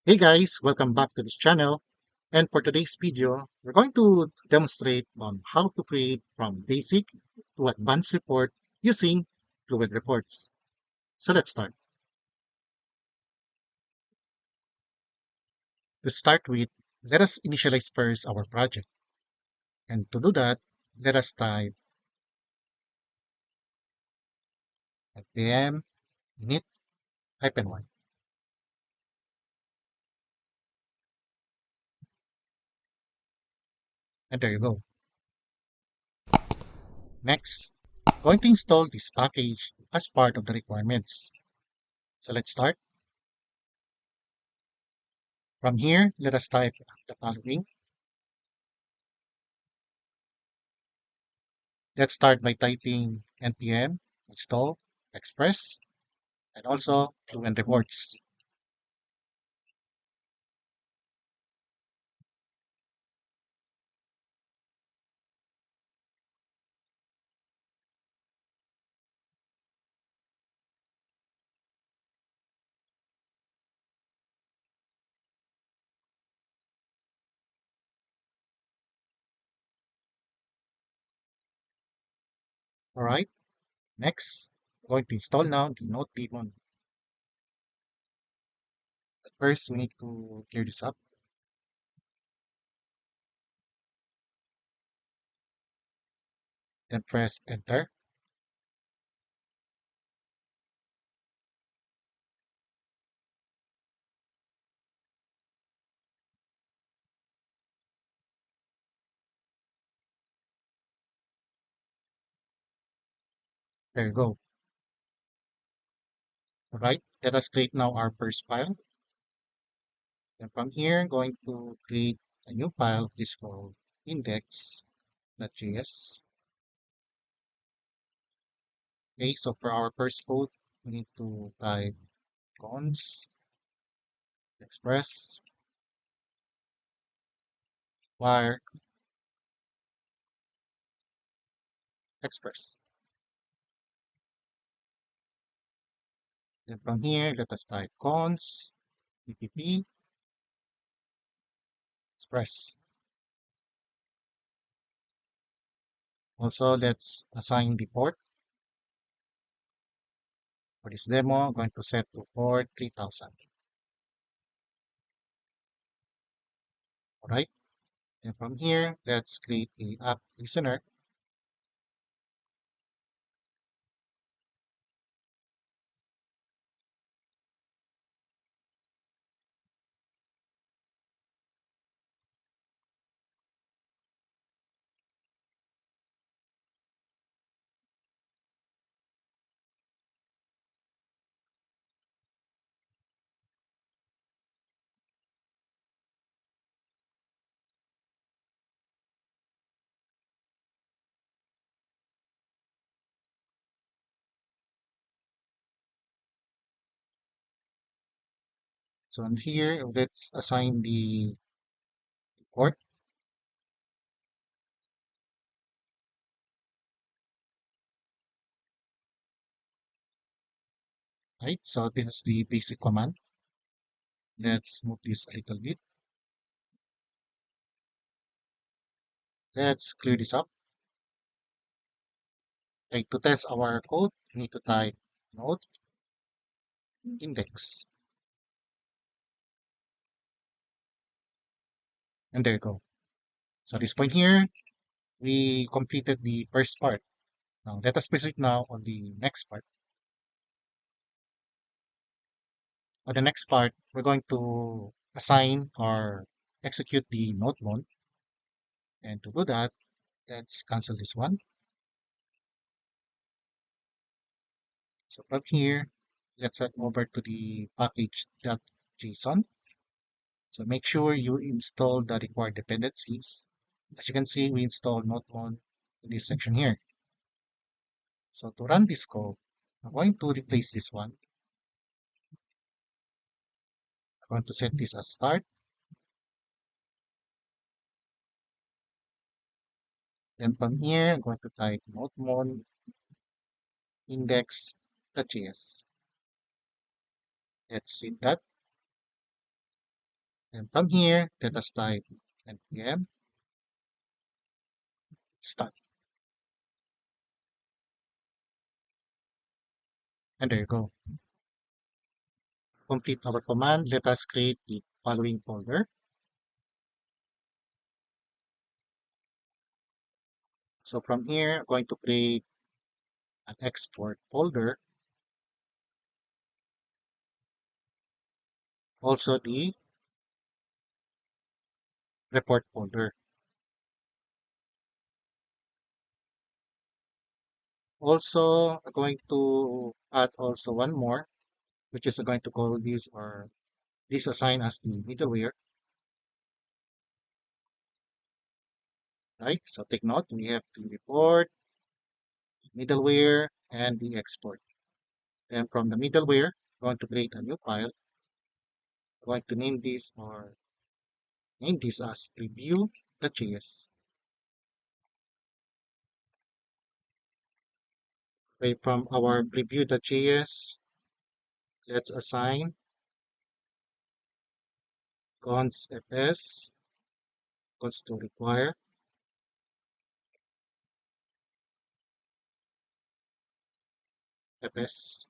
Hey guys, welcome back to this channel. And for today's video, we're going to demonstrate on how to create from basic to advanced report using FluentReports. So let's start. To start with, let us initialize first our project. And to do that, let us type npm init-1. And there you go. Next, going to install this package as part of the requirements. So let's start. From here, let us type the following. Let's start by typing npm install express and also FluentReports. All right, next, I'm going to install now the nodemon. But first, we need to clear this up. Then press enter. There you go. All right, let us create now our first file. And from here, I'm going to create a new file. This called index.js. Okay, so for our first code, we need to type cons express wire express. Then from here, let us type cons PPP express. Also, let's assign the port for this demo. I'm going to set to port 3000. All right. And from here, let's create a app listener. So in here, let's assign the port. Right. So this is the basic command. Let's move this a little bit. Let's clear this up. Okay, to test our code, we need to type node index. And there you go. So at this point here, we completed the first part. Now let us proceed now on the next part. On the next part, we're going to assign or execute the nodemon. And to do that, let's cancel this one. So from here, let's head over to the package.json. So make sure you install the required dependencies. As you can see, we installed nodemon in this section here. So to run this code, I'm going to replace this one. I'm going to set this as start. Then from here, I'm going to type nodemon index.js. Let's see that. And from here, let us type npm start. And there you go. Complete our command. Let us create the following folder. So from here, I'm going to create an export folder, also the report folder. Also, I'm going to add also one more, which is going to call this or this assign as the middleware, right? So take note, we have the report, middleware, and the export. Then from the middleware, I'm going to create a new file. I'm going to name this as preview.js. Okay, from our preview.js, let's assign const fs, const to require, fs.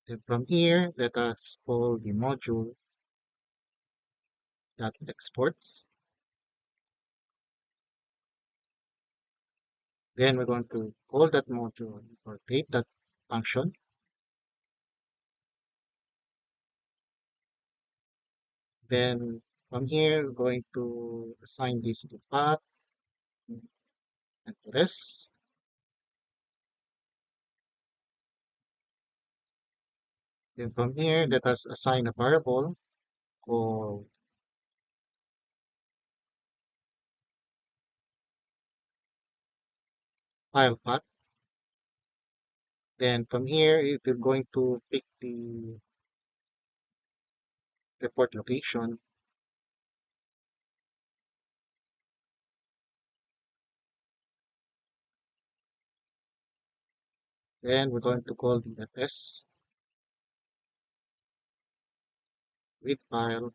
Then from here, let us call the module that exports. Then we're going to call that module or create that function. Then from here, we're going to assign this to path and to rest. Then from here, let us assign a variable called file path. Then from here, it is going to pick the report location. Then we're going to call the fs with file.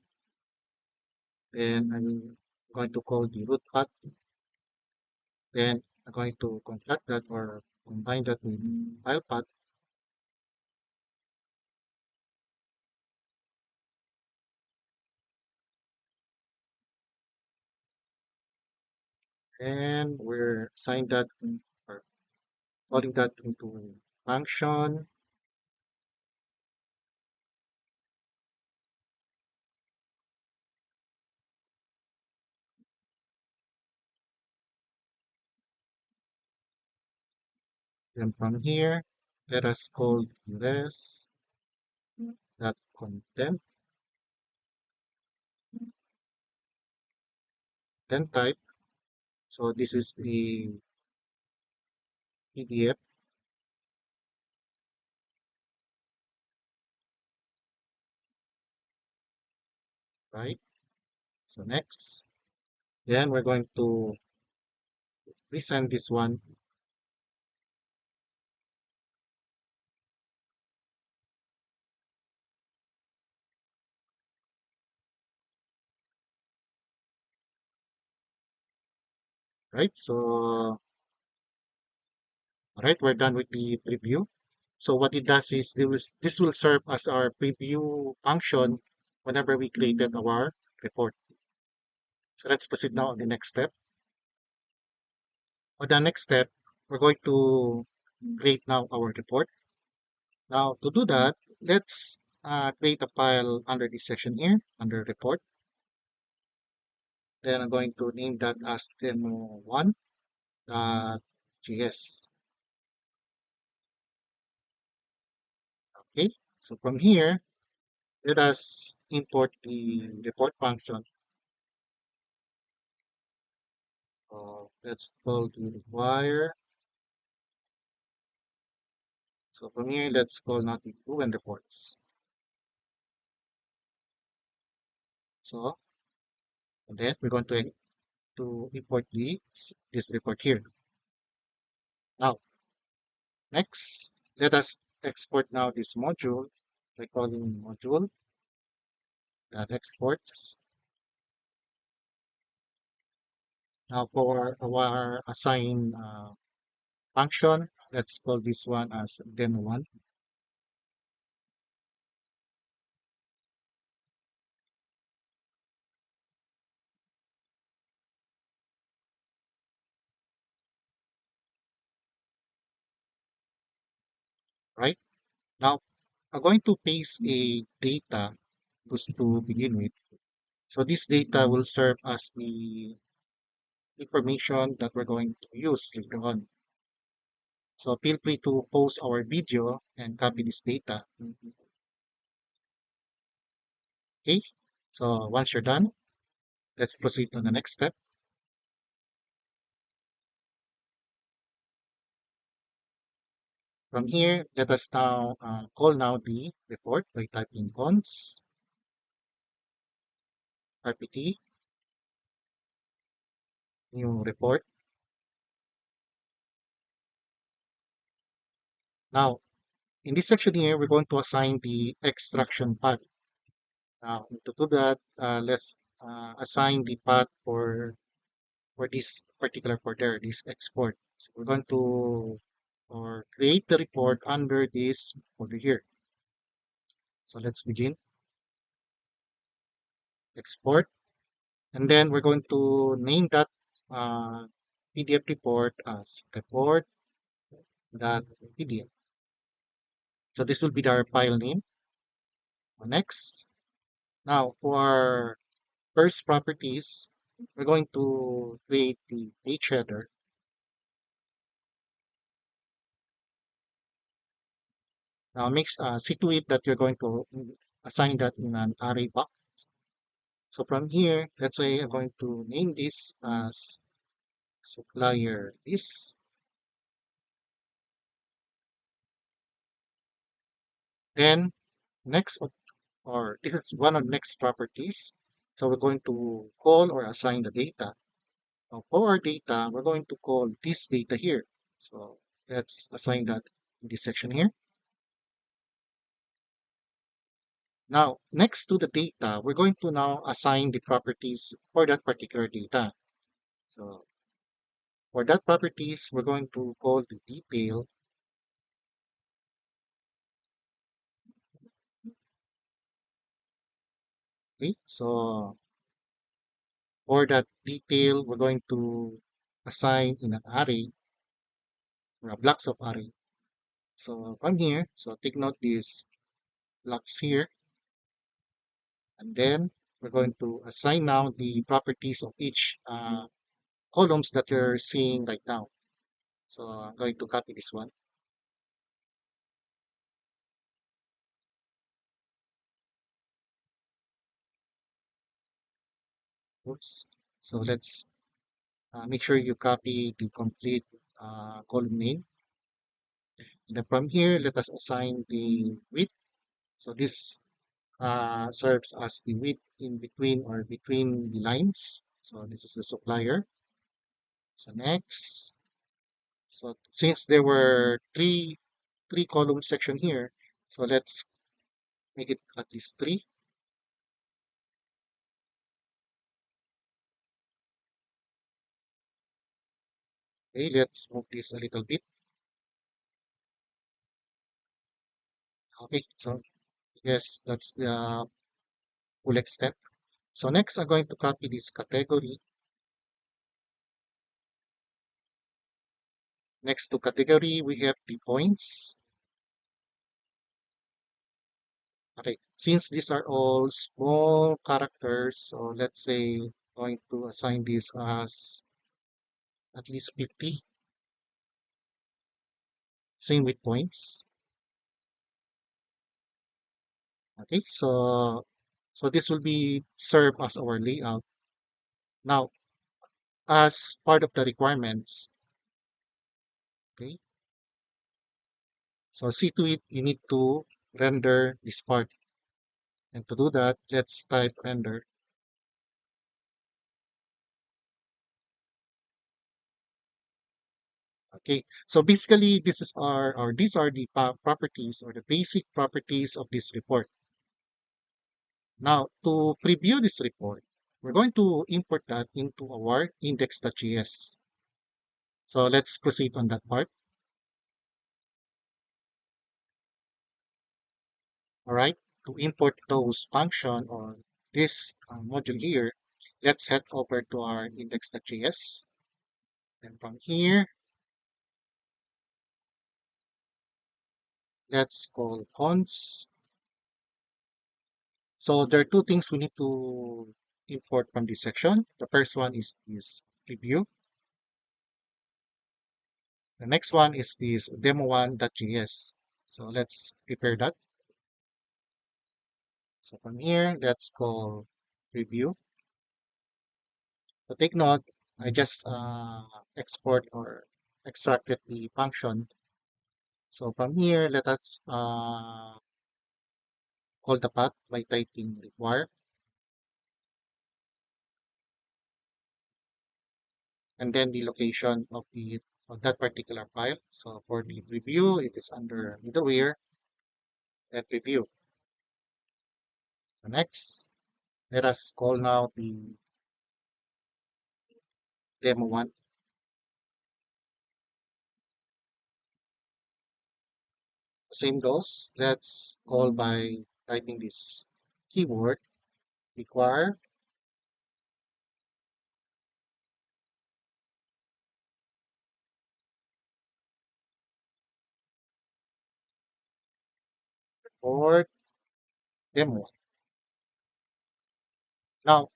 Then I'm going to call the root path. Then I'm going to concat that or combine that with file path. And we're assign that or calling that into function. Then from here, let us call the rest that content, then type. So this is the PDF, right? So next, then we're going to resend this one, right? So, all right, we're done with the preview. So what it does is this will serve as our preview function whenever we created our report. So let's proceed now on the next step. On the next step, we're going to create now our report. Now to do that, let's create a file under this section here, under report. Then I'm going to name that as demo1.js. Okay, so from here, let us import the report function. Let's call the require. So from here, let's call not the proven reports. So, and then we're going to import this report here. Now, next, let us export now this module by calling module that exports. Now for our assign function, let's call this one as demo one, right? Now I'm going to paste a data to begin with. So this data will serve as the information that we're going to use later on. So feel free to pause our video and copy this data. Okay. So once you're done, let's proceed to the next step. From here, let us now call now the report by typing cons rpt new report. Now, in this section here, we're going to assign the extraction path. Now, to do that, let's assign the path for this particular folder, this export. So we're going to or create the report under this folder here. So let's begin export, and then we're going to name that uh, PDF report as report.pdf. So this will be our file name. Next, now for our first properties, we're going to create the page header. Now see to it that you're going to assign that in an array box. So from here, let's say I'm going to name this as supplier list. Then next or this is one of next properties. So we're going to call or assign the data. Now for our data, we're going to call this data here. So let's assign that in this section here. Now, next to the data, we're going to now assign the properties for that particular data. So for that properties, we're going to call the detail. Okay, so for that detail, we're going to assign in an array or a blocks of array. So from here, so take note these blocks here, and then we're going to assign now the properties of each columns that you're seeing right now. So I'm going to copy this one. Oops. So let's make sure you copy the complete column name. And then from here, let us assign the width. So this serves as the width in between or between the lines. So this is the supplier. So next, so since there were three column section here, so let's make it at least three. Okay, let's move this a little bit. Okay, so yes, that's the full extent. So next, I'm going to copy this category. Next to category, we have the points. Okay, since these are all small characters, so let's say going to assign this as at least 50. Same with points. Okay, so this will be served as our layout. Now, as part of the requirements, okay, so see to it, you need to render this part. And to do that, let's type render. Okay, so basically this is or these are the properties or the basic properties of this report. Now, to preview this report, we're going to import that into our index.js. So let's proceed on that part. All right. To import those function or this module here, let's head over to our index.js. And from here, let's call fonts. So there are two things we need to import from this section. The first one is this preview. The next one is this demo1.js. So let's prepare that. So from here, let's call preview. So take note, I just export or extracted the function. So from here, let us call the path by typing require and then the location of that particular file. So for the preview, it is under middleware and preview. So next, let us call now the demo one. Same goes. Let's call by typing this keyword require or demo one. Now,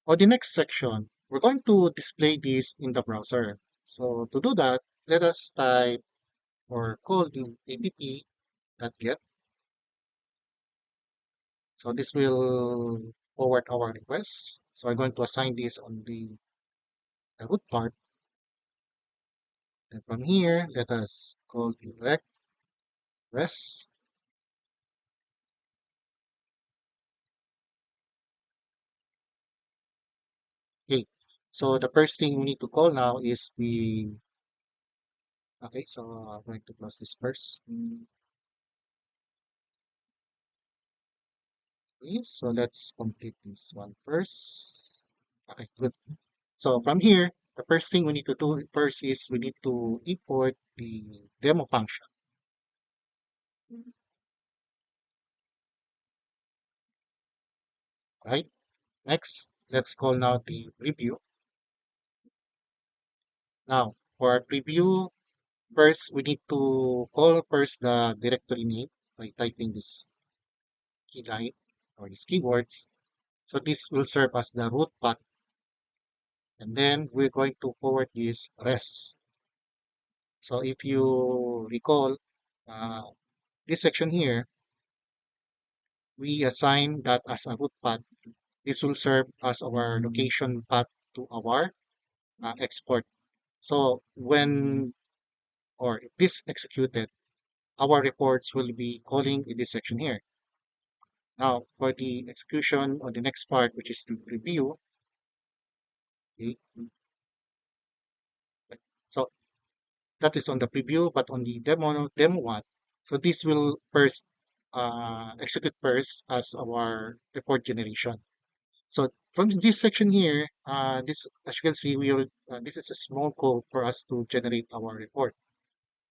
on the next section, we're going to display this in the browser. So to do that, let us type or call the app.get. So this will forward our request. So I'm going to assign this on the root part. And from here, let us call the rest. Okay. So the first thing we need to call now is okay, so I'm going to close this first. Okay, so let's complete this one first. Okay, good. So from here, the first thing we need to do first is we need to import the demo function, right? Next, let's call now the preview. Now, for our preview, first we need to call first the directory name by typing this key line or these keywords. So this will serve as the root path, and then we're going to forward this rest. So if you recall, uh, this section here, we assign that as a root path. This will serve as our location path to our export. So when or if this executed, our reports will be calling in this section here. Now, for the execution on the next part, which is the preview, okay, so that is on the preview, but on the demo one, so this will first execute first as our report generation. So from this section here, this as you can see, this is a small code for us to generate our report.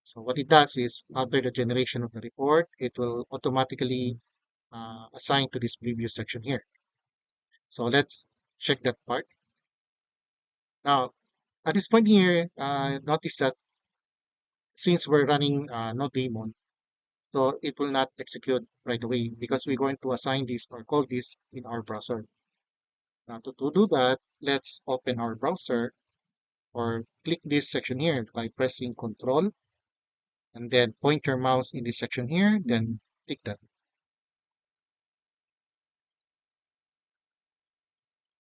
So what it does is after the generation of the report, it will automatically assign to this preview section here. So let's check that part. Now, at this point here, notice that since we're running nodemon, so it will not execute right away because we're going to assign this or call this in our browser. Now, to do that, let's open our browser or click this section here by pressing Control and then point your mouse in this section here, then click that.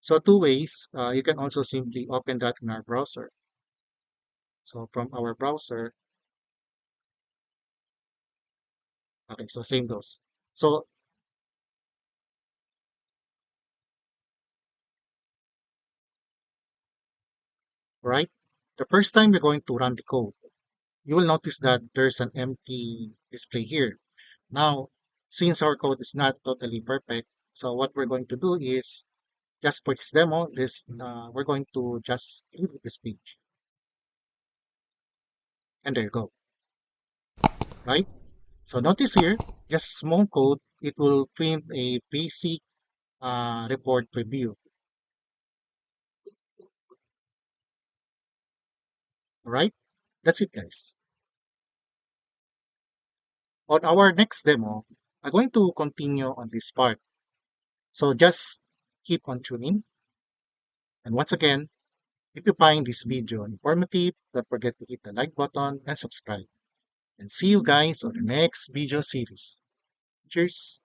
So two ways, you can also simply open that in our browser. So from our browser, okay, so same goes. So, right, the first time you're going to run the code, you will notice that there's an empty display here. Now, since our code is not totally perfect, So what we're going to do is just for this demo, we're going to just leave this page, and there you go, right? So notice here, just small code, it will print a basic report preview. All right, that's it, guys. On our next demo, I'm going to continue on this part. So just keep on tuning. And once again, if you find this video informative, don't forget to hit the like button and subscribe. And see you guys on the next video series. Cheers!